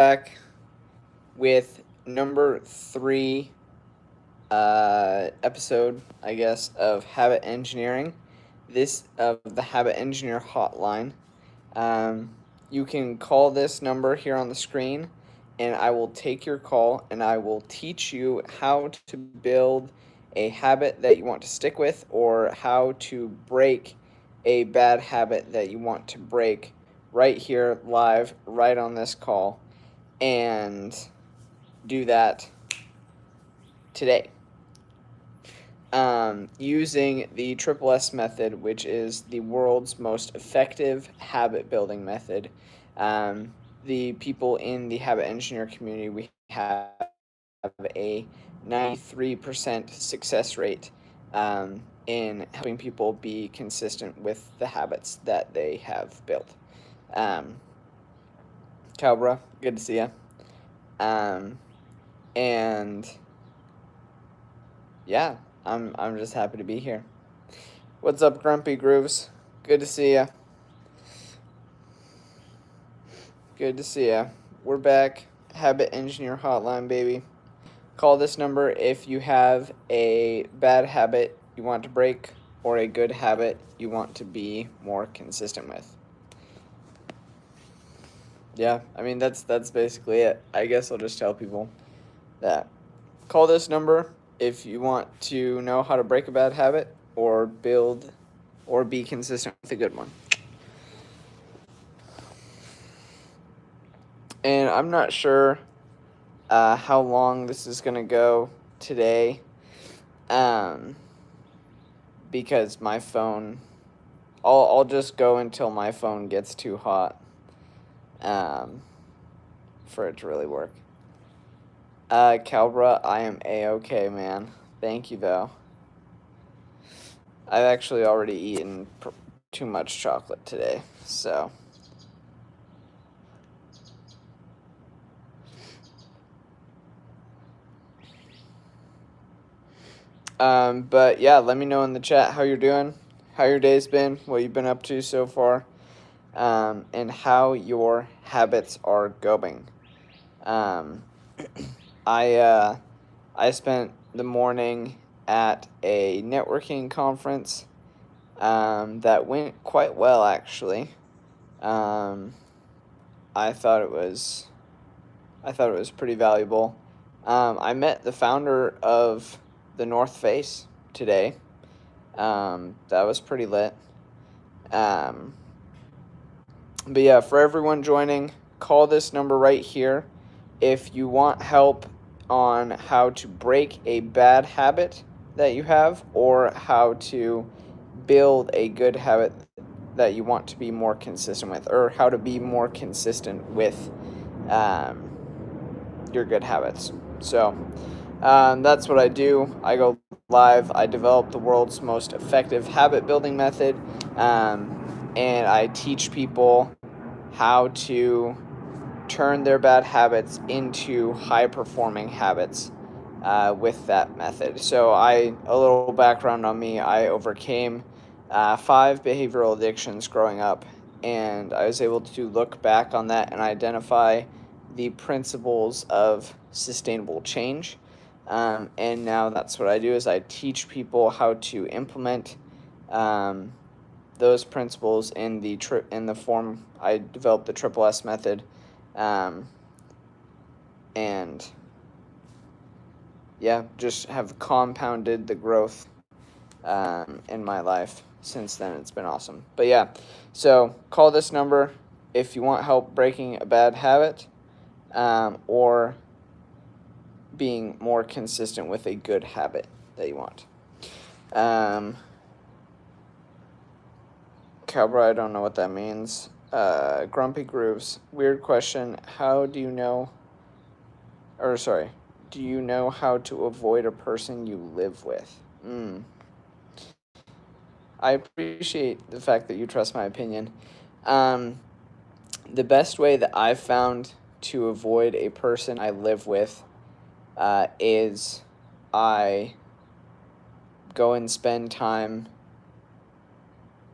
back with number 3 episode, I guess, of habit engineering. This of the habit engineer hotline. Um, you can call this number here on the screen, and I will take your call and I will teach you how to build a habit that you want to stick with, or how to break a bad habit that you want to break right here, live, right on this call, and do that today. Using the Triple S method, which is the world's most effective habit building method. The people in the habit engineer community, we have a 93% success rate in helping people be consistent with the habits that they have built. Um, Calbra, good to see you. And yeah, I'm just happy to be here. What's up, Grumpy Grooves? Good to see ya. Good to see ya. We're back. Habit Engineer Hotline, baby. Call this number if you have a bad habit you want to break, or a good habit you want to be more consistent with. Yeah, I mean, that's basically it. I guess I'll just tell people that. Call this number if you want to know how to break a bad habit, or build or be consistent with a good one. And I'm not sure how long this is going to go today, because my phone, I'll just go until my phone gets too hot for it to really work. Calbra, I am A-okay, man. Thank you, though. I've actually already eaten too much chocolate today, so. But yeah, let me know in the chat how you're doing, how your day's been, what you've been up to so far, and how your habits are going. I spent the morning at a networking conference that went quite well, actually. I thought it was pretty valuable. I met the founder of the North Face today. That was pretty lit. But yeah, for everyone joining, call this number right here if you want help on how to break a bad habit that you have, or how to build a good habit that you want to be more consistent with, or how to be more consistent with your good habits. So that's what I do. I go live. I develop the world's most effective habit building method, and I teach people how to turn their bad habits into high performing habits with that method. So a little background on me: I overcame 5 behavioral addictions growing up, and I was able to look back on that and identify the principles of sustainable change. And now that's what I do, is I teach people how to implement those principles in the form I developed the Triple S method, and yeah, just have compounded the growth in my life since then. It's been awesome. But yeah, so call this number if you want help breaking a bad habit, or being more consistent with a good habit that you want. Cowboy, I don't know what that means. Grumpy Grooves, weird question. Do you know how to avoid a person you live with? I appreciate the fact that you trust my opinion. The best way that I've found to avoid a person I live with is I go and spend time.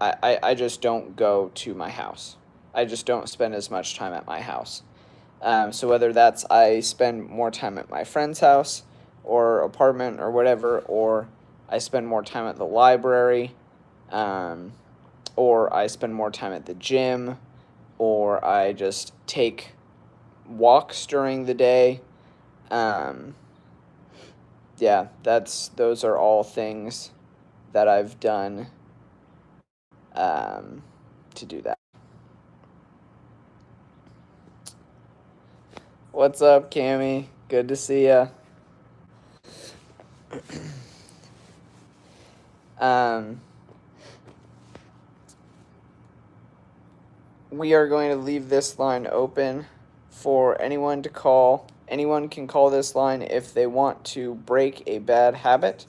I just don't go to my house. I just don't spend as much time at my house. So whether that's I spend more time at my friend's house or apartment or whatever, or I spend more time at the library, um, or I spend more time at the gym, or I just take walks during the day. Um, yeah, those are all things that I've done um, to do that. What's up, Cammy? Good to see ya. We are going to leave this line open for anyone to call. Anyone can call this line if they want to break a bad habit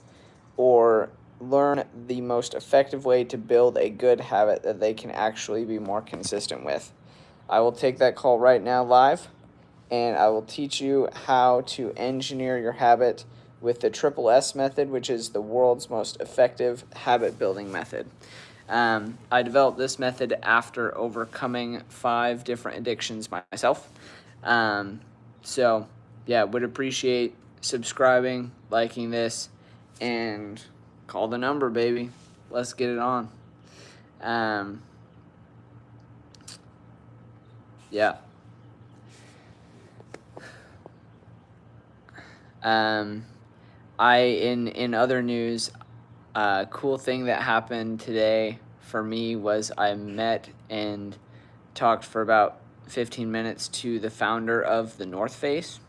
or learn the most effective way to build a good habit that they can actually be more consistent with. I will take that call right now live, and I will teach you how to engineer your habit with the Triple S method, which is the world's most effective habit building method. I developed this method after overcoming 5 different addictions myself. So, yeah, would appreciate subscribing, liking this, and call the number, baby. Let's get it on. Yeah. In other news, cool thing that happened today for me was I met and talked for about 15 minutes to the founder of the North Face,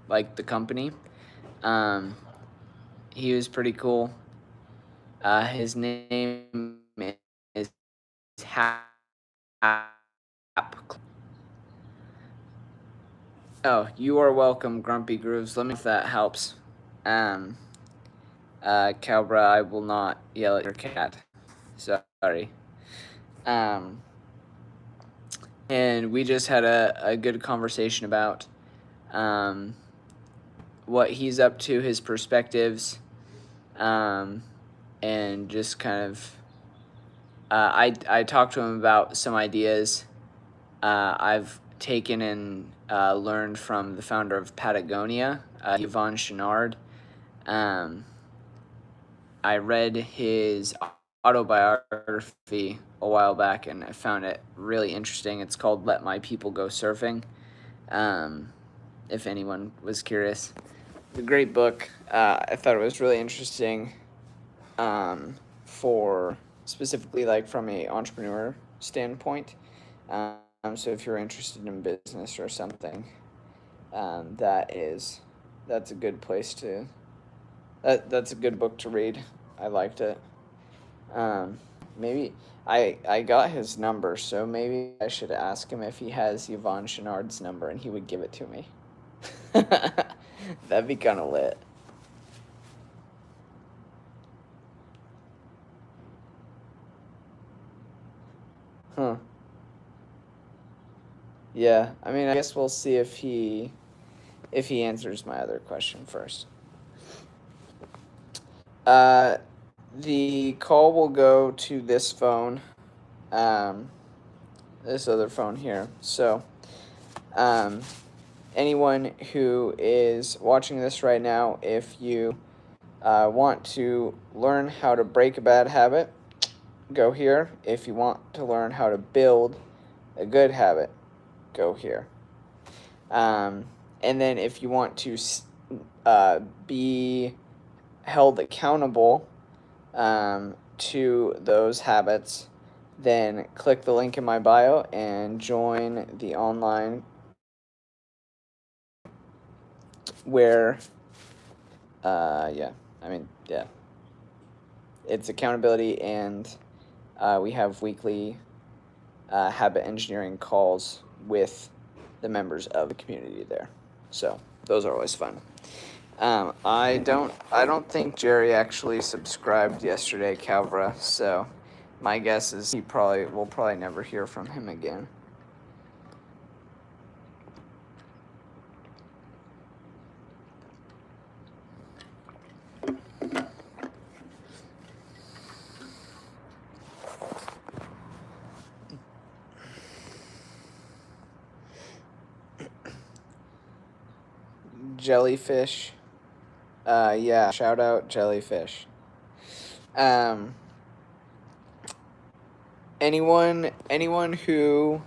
like the company. He was pretty cool. His name is Hap. Oh, you are welcome, Grumpy Grooves. Let me know if that helps. Cowbra, I will not yell at your cat. Sorry. And we just had a good conversation about what he's up to, his perspectives, and just kind of I talked to him about some ideas I've taken and learned from the founder of Patagonia, Yvon Chouinard. I read his autobiography a while back, and I found it really interesting. It's called Let My People Go Surfing, if anyone was curious. It's a great book. I thought it was really interesting for specifically like from a entrepreneur standpoint. So if you're interested in business or something, that's a good place to that's a good book to read. I liked it. Maybe I got his number, so maybe I should ask him if he has Yvon Chouinard's number, and he would give it to me. That'd be kind of lit. Huh. Yeah, I mean, I guess we'll see if he answers my other question first. The call will go to this phone, this other phone here. So, anyone who is watching this right now, if you want to learn how to break a bad habit, go here. If you want to learn how to build a good habit, go here. And then if you want to be held accountable to those habits, then click the link in my bio and join the online where, it's accountability, and we have weekly habit engineering calls with the members of the community there. So those are always fun. I don't think Jerry actually subscribed yesterday, Calvra, so my guess is we'll probably never hear from him again. Jellyfish. Yeah, shout out Jellyfish. Um, anyone who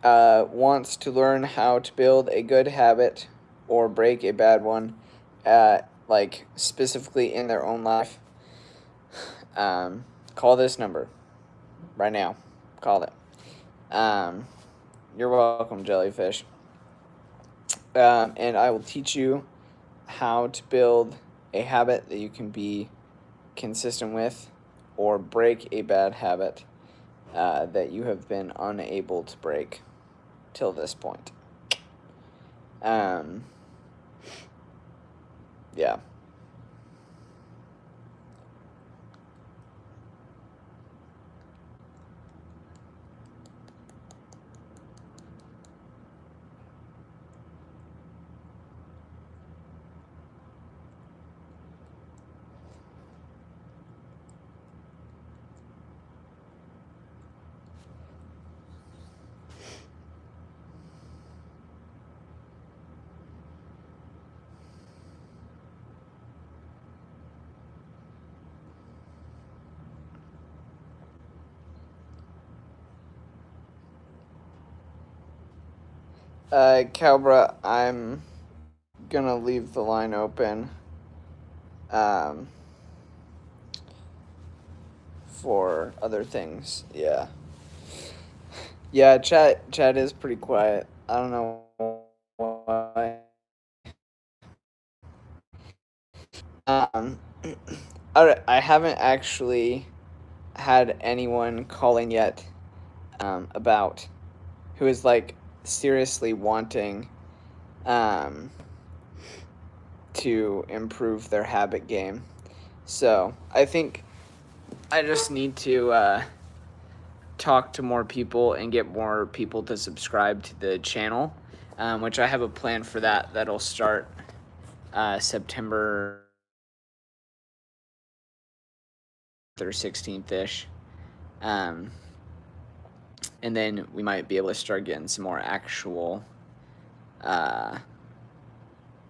wants to learn how to build a good habit or break a bad one, like specifically in their own life, call this number right now. Call it. You're welcome, Jellyfish. And I will teach you how to build a habit that you can be consistent with or break a bad habit that you have been unable to break till this point. Yeah. Calbra, I'm gonna leave the line open for other things. Yeah. Yeah, chat is pretty quiet. I don't know why. Um, I haven't actually had anyone calling yet about who is like seriously wanting to improve their habit game. So I think I just need to talk to more people and get more people to subscribe to the channel, which I have a plan for that. That'll start September or 16th-ish. And then we might be able to start getting some more actual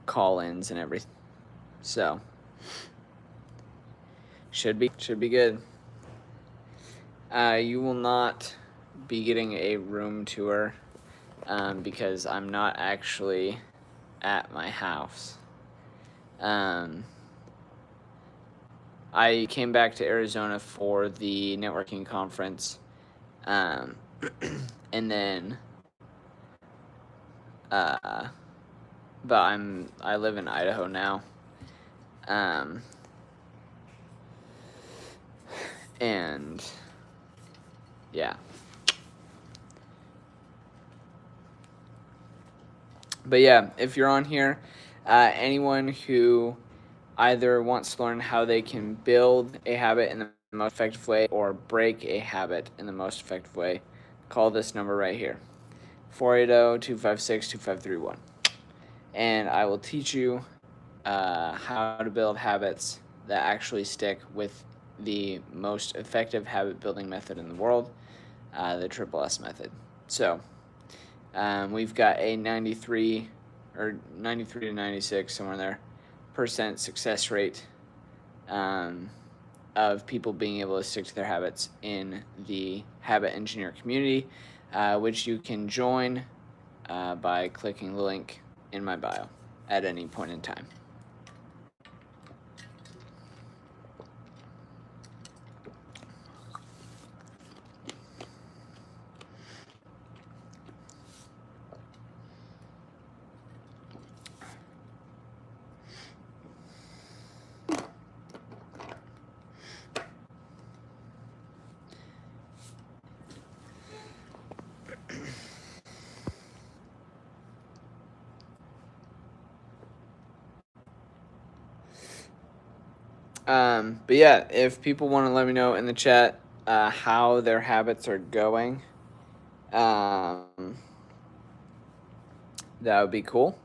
call-ins and everything. So should be good. You will not be getting a room tour because I'm not actually at my house. I came back to Arizona for the networking conference, and then, but I live in Idaho now, and yeah. But yeah, if you're on here, anyone who either wants to learn how they can build a habit in the most effective way or break a habit in the most effective way, call this number right here, 480-256-2531. And I will teach you how to build habits that actually stick with the most effective habit building method in the world, the Triple S method. So we've got a 93 to 96, somewhere there, percent success rate of people being able to stick to their habits in the habit engineer community, which you can join by clicking the link in my bio at any point in time. But yeah, if people want to let me know in the chat how their habits are going, that would be cool.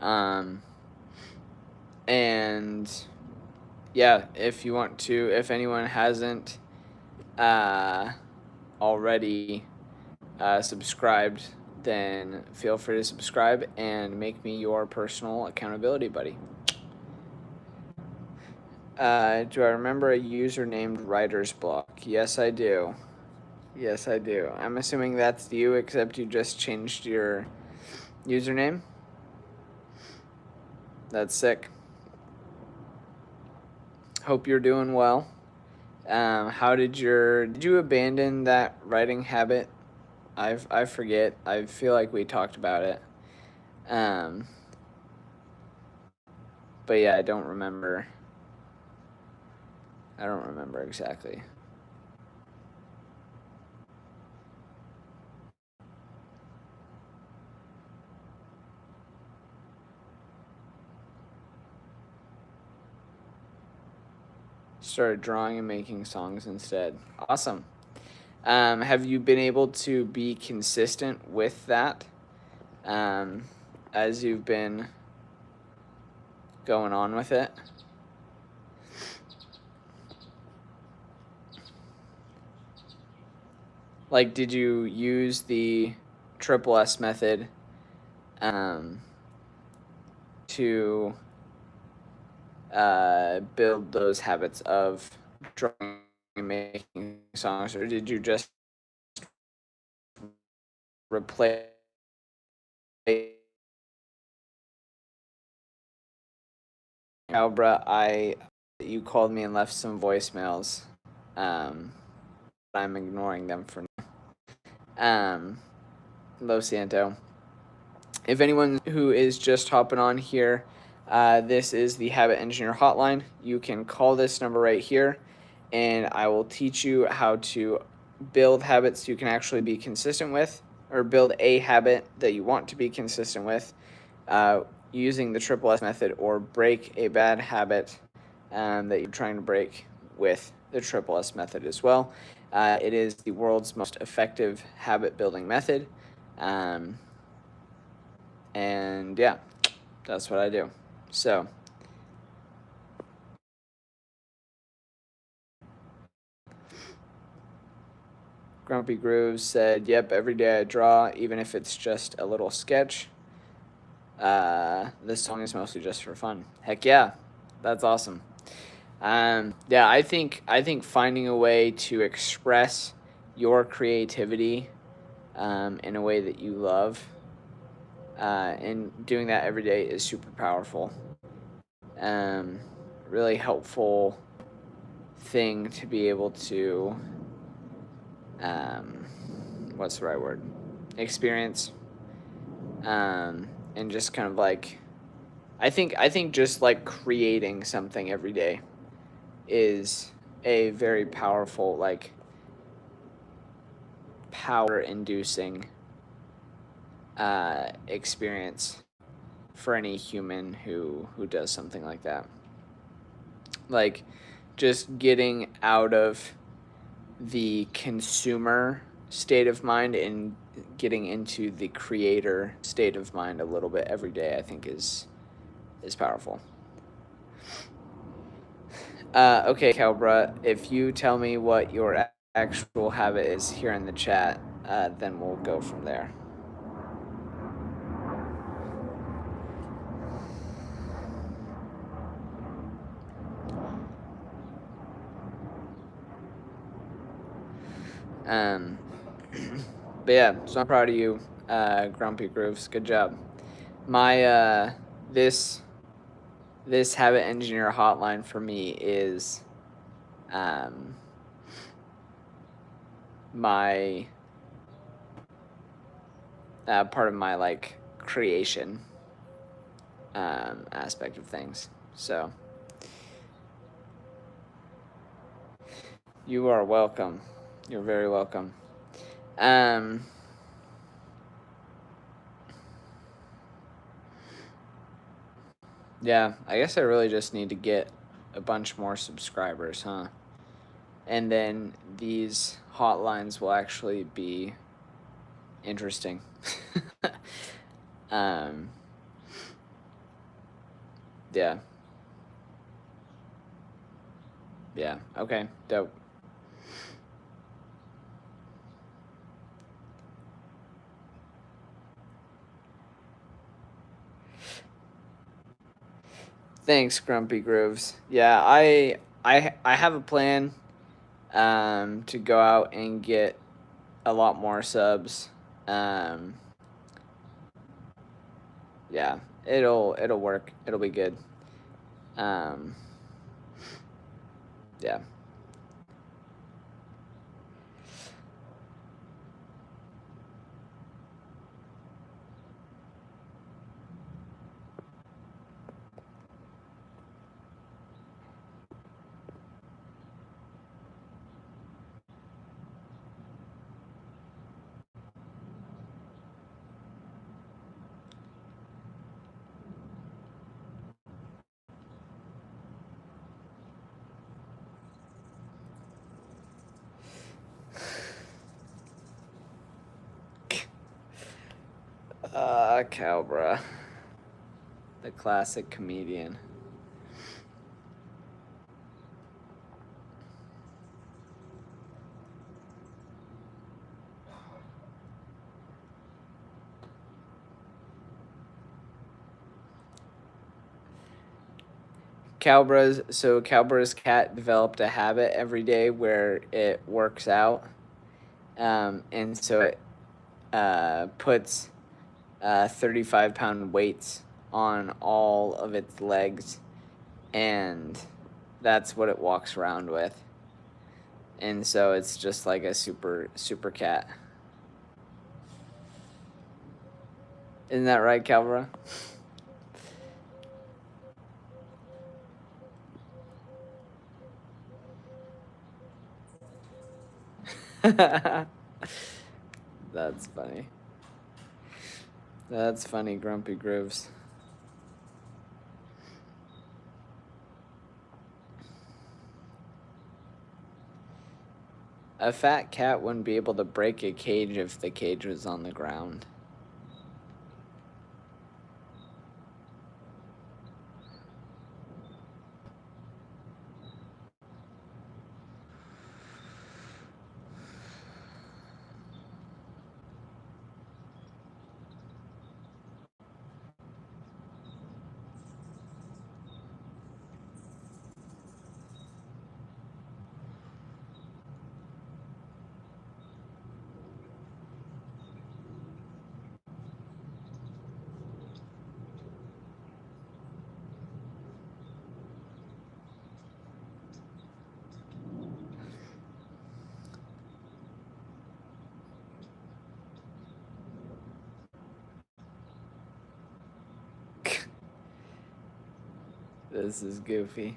And yeah, if you want to, if anyone hasn't already subscribed then feel free to subscribe and make me your personal accountability buddy. Do I remember a user named Writer's Block? Yes, I do. Yes, I do. I'm assuming that's you, except you just changed your username. That's sick. Hope you're doing well. How did you abandon that writing habit? I forget. I feel like we talked about it. Um, but yeah, I don't remember. I don't remember exactly. Started drawing and making songs instead. Awesome. Have you been able to be consistent with that as you've been going on with it? Like, did you use the triple S method to build those habits of drawing and making songs, or did you just replace Albra? You called me and left some voicemails. I'm ignoring them for now. Lo Santo. If anyone who is just hopping on here, this is the Habit Engineer Hotline. You can call this number right here, and I will teach you how to build habits you can actually be consistent with, or build a habit that you want to be consistent with using the triple S method, or break a bad habit that you're trying to break with the triple S method as well. It is the world's most effective habit building method. And yeah, that's what I do. So, Grumpy Grooves said, yep, every day I draw, even if it's just a little sketch. This song is mostly just for fun. Heck yeah, that's awesome. Yeah, I think finding a way to express your creativity in a way that you love and doing that every day is super powerful. Really helpful thing to be able to what's the right word? Experience. And just kind of like I think just like creating something every day is a very powerful, like, power inducing experience for any human who does something like that. Like, just getting out of the consumer state of mind and getting into the creator state of mind a little bit every day, I think is powerful. Okay, Calbra, if you tell me what your actual habit is here in the chat, then we'll go from there. But yeah, so I'm proud of you, Grumpy Grooves. Good job. My this habit engineer hotline for me is my part of my, like, creation aspect of things. So you are welcome. You're very welcome. Yeah, I guess I really just need to get a bunch more subscribers, huh? And then these hotlines will actually be interesting. Yeah. Yeah, okay, dope. Thanks, Grumpy Grooves. Yeah, I have a plan to go out and get a lot more subs. Um, yeah, it'll work. It'll be good. Um, yeah. Calbra, the classic comedian. Calbra's cat developed a habit every day where it works out, and so it puts 35-pound weights on all of its legs, and that's what it walks around with. And so it's just like a super cat. Isn't that right, Calbra? That's funny. That's funny, Grumpy Grooves. A fat cat wouldn't be able to break a cage if the cage was on the ground. This is goofy.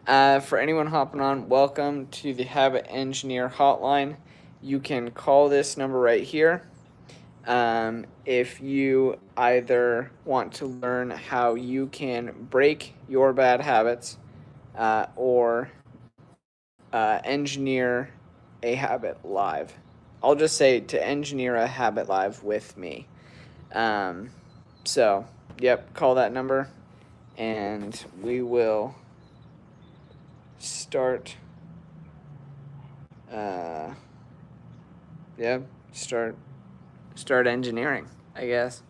For anyone hopping on, welcome to the Habit Engineer Hotline. You can call this number right here. If you either want to learn how you can break your bad habits or engineer a habit live. I'll just say to engineer a habit live with me. So, yep, call that number and we will start. Yeah, start engineering, I guess.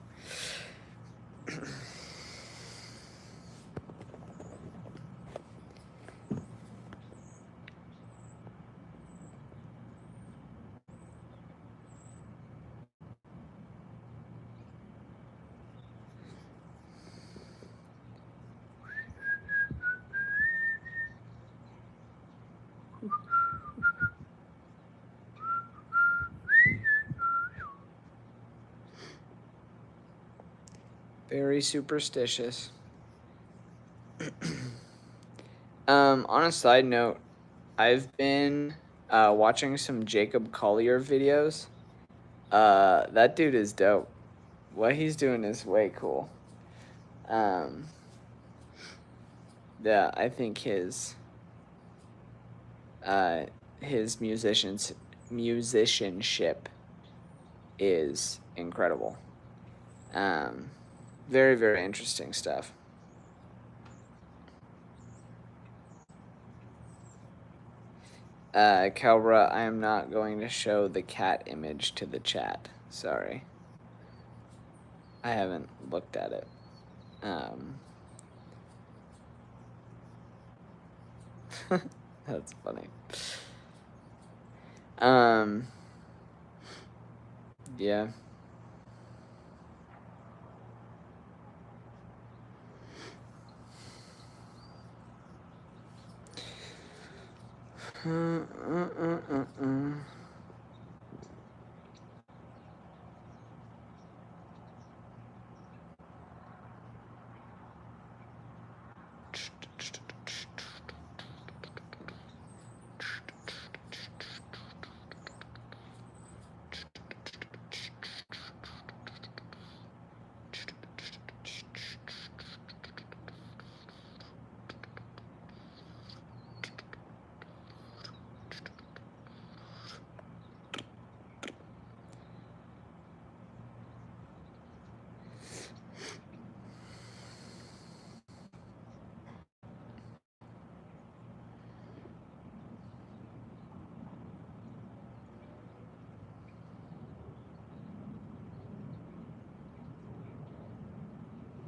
Very superstitious. On a side note, I've been watching some Jacob Collier videos. That dude is dope. What he's doing is way cool. Yeah, I think his musicianship is incredible. Very, very interesting stuff. Calbra, I am not going to show the cat image to the chat. Sorry. I haven't looked at it. That's funny. Um, yeah.